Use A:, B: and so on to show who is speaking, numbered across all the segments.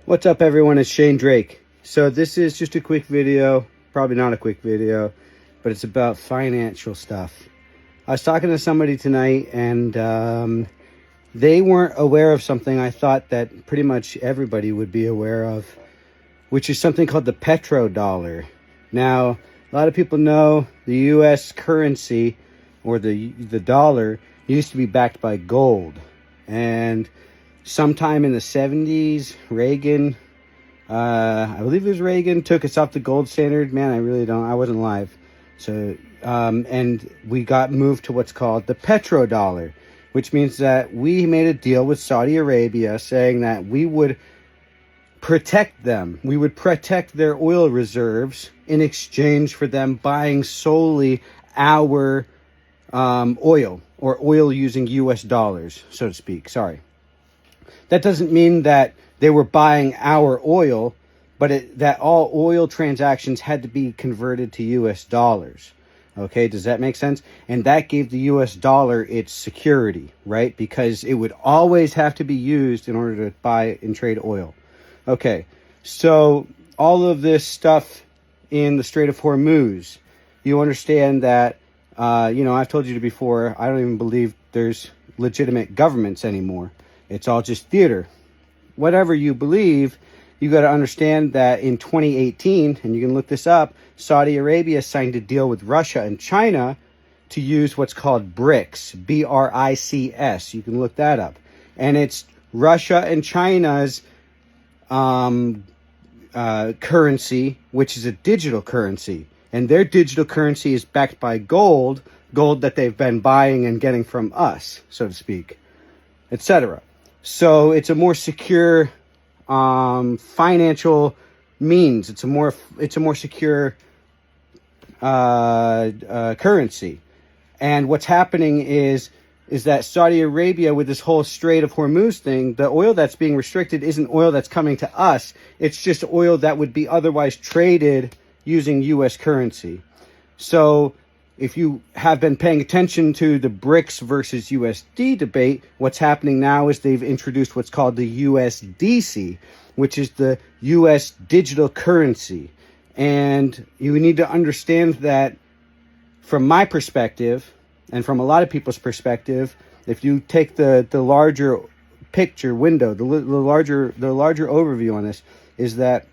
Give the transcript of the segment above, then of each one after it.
A: What's up, everyone? It's Shane Drake. So this is just a quick video, probably not a quick video, but it's about financial stuff. I was talking to somebody tonight, and they weren't aware of something I thought that pretty much everybody would be aware of, which is something called the petrodollar. Now, a lot of people know the U.S. currency, or the dollar, used to be backed by gold. And sometime in the 70s, Reagan, I believe it was Reagan, took us off the gold standard. Man, I wasn't live. So, and we got moved to what's called the petrodollar, which means that we made a deal with Saudi Arabia saying that we would protect them. We would protect their oil reserves in exchange for them buying solely our oil, or oil using US dollars, so to speak. Sorry. That doesn't mean that they were buying our oil, but that all oil transactions had to be converted to US dollars. Okay, does that make sense? And that gave the US dollar its security, right? Because it would always have to be used in order to buy and trade oil. Okay, so all of this stuff in the Strait of Hormuz, you understand that, I've told you before, I don't even believe there's legitimate governments anymore. It's all just theater. Whatever you believe, you got to understand that in 2018, and you can look this up, Saudi Arabia signed a deal with Russia and China to use what's called BRICS, B-R-I-C-S. You can look that up. And it's Russia and China's currency, which is a digital currency. And their digital currency is backed by gold that they've been buying and getting from us, so to speak, etc. So it's a more secure financial means. It's a more secure currency. And what's happening is that Saudi Arabia, with this whole Strait of Hormuz thing, the oil that's being restricted isn't oil that's coming to us. It's just oil that would be otherwise traded using U.S. currency. So if you have been paying attention to the BRICS versus USD debate, what's happening now is they've introduced what's called the USDC, which is the U.S. digital currency. And you need to understand that from my perspective, and from a lot of people's perspective, if you take the larger picture window, the larger overview on this, is that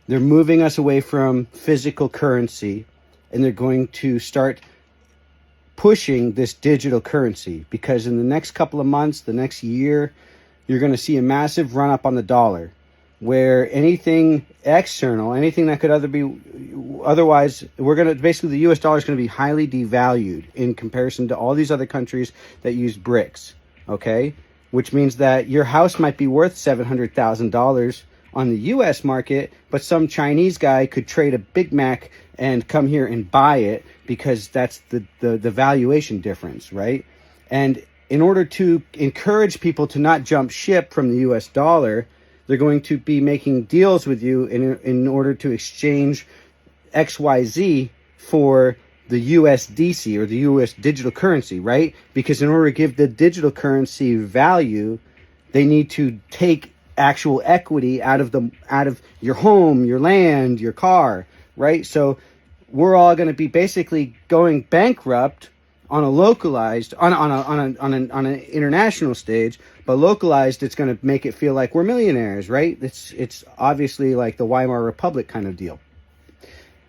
A: they're moving us away from physical currency, and they're going to start pushing this digital currency, because in the next couple of months, the next year, you're going to see a massive run up on the dollar, where anything external, anything that could otherwise, basically the US dollar is going to be highly devalued in comparison to all these other countries that use BRICS, okay? Which means that your house might be worth $700,000 on the US market, but some Chinese guy could trade a Big Mac and come here and buy it, because that's the valuation difference, right? And in order to encourage people to not jump ship from the US dollar, they're going to be making deals with you in order to exchange XYZ for the USDC, or the US digital currency, right? Because in order to give the digital currency value, they need to take actual equity out of your home, your land, your car, right? So we're all going to be basically going bankrupt on a localized, on an international stage, but localized, it's going to make it feel like we're millionaires, right? It's obviously like the Weimar Republic kind of deal.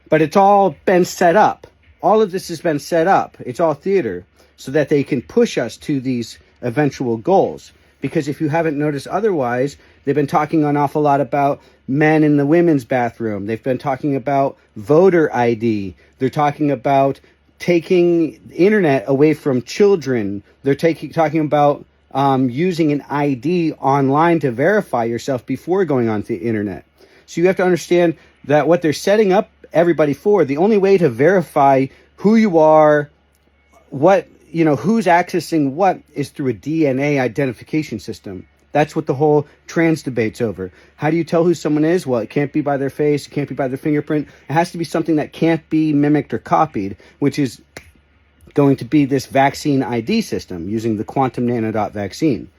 A: But it's all been set up. All of this has been set up. It's all theater, so that they can push us to these eventual goals. Because if you haven't noticed otherwise, they've been talking an awful lot about men in the women's bathroom. They've been talking about voter ID. They're talking about taking the internet away from children. They're talking about using an ID online to verify yourself before going onto the internet. So you have to understand that what they're setting up everybody for, the only way to verify who you are, who's accessing what, is through a DNA identification system. That's what the whole trans debate's over. How do you tell who someone is? Well, it can't be by their face. It can't be by their fingerprint. It has to be something that can't be mimicked or copied, which is going to be this vaccine ID system using the quantum nanodot vaccine.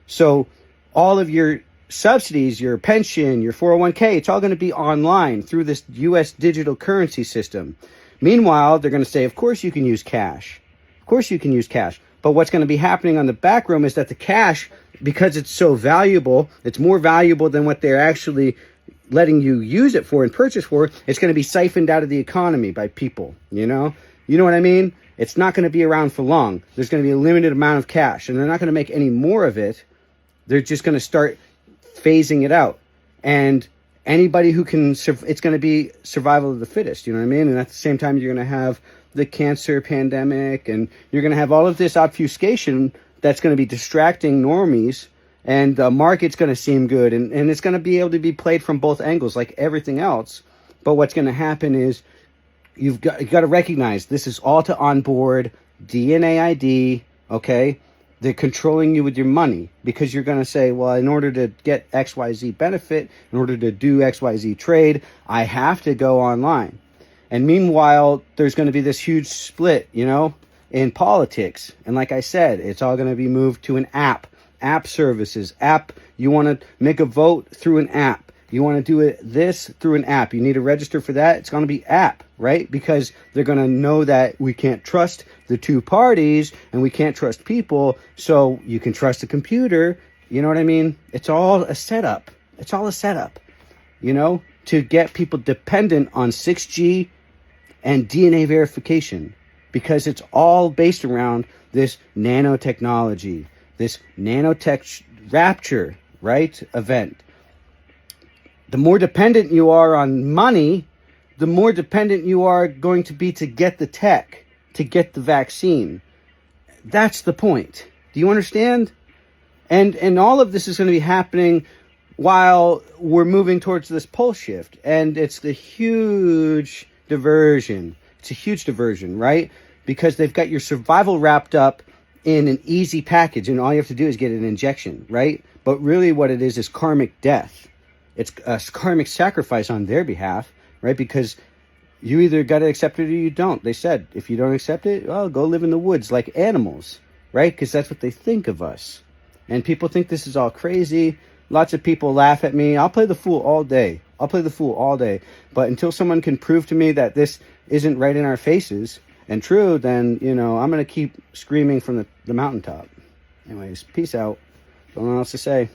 A: So all of your subsidies, your pension, your 401k, it's all going to be online through this US digital currency system. Meanwhile, they're going to say, of course you can use cash. Of course you can use cash. But what's going to be happening on the back room is that the cash, because it's so valuable, it's more valuable than what they're actually letting you use it for and purchase for. It's going to be siphoned out of the economy by people, you know? You know what I mean? It's not going to be around for long. There's going to be a limited amount of cash, and they're not going to make any more of it. They're just going to start phasing it out. And anybody who can, it's going to be survival of the fittest, you know what I mean? And at the same time, you're going to have the cancer pandemic, and you're going to have all of this obfuscation that's going to be distracting normies, and the market's going to seem good, and it's going to be able to be played from both angles like everything else. But what's going to happen is you've got to recognize this is all to onboard DNA ID, okay? They're controlling you with your money because you're going to say, well, in order to get XYZ benefit, in order to do XYZ trade, I have to go online. And meanwhile, there's going to be this huge split, you know, in politics. And like I said, it's all going to be moved to an app services. You want to make a vote through an app. You want to do this through an app. You need to register for that. It's going to be app, right? Because they're going to know that we can't trust the two parties and we can't trust people. So you can trust a computer. You know what I mean? It's all a setup. It's all a setup, you know, to get people dependent on 6G and DNA verification, because it's all based around this nanotechnology, this nanotech rapture, right? Event. The more dependent you are on money, the more dependent you are going to be to get the tech, to get the vaccine. That's the point. Do you understand? And all of this is going to be happening while we're moving towards this pole shift. And it's the huge diversion. It's a huge diversion, right? Because they've got your survival wrapped up in an easy package, and all you have to do is get an injection, right? But really what it is karmic death. It's a karmic sacrifice on their behalf, right? Because you either got to accept it or you don't. They said, if you don't accept it, well, go live in the woods like animals, right? Because that's what they think of us. And people think this is all crazy. Lots of people laugh at me. I'll play the fool all day. But until someone can prove to me that this isn't right in our faces and true, then, you know, I'm going to keep screaming from the mountaintop. Anyways, peace out. Don't know what else to say.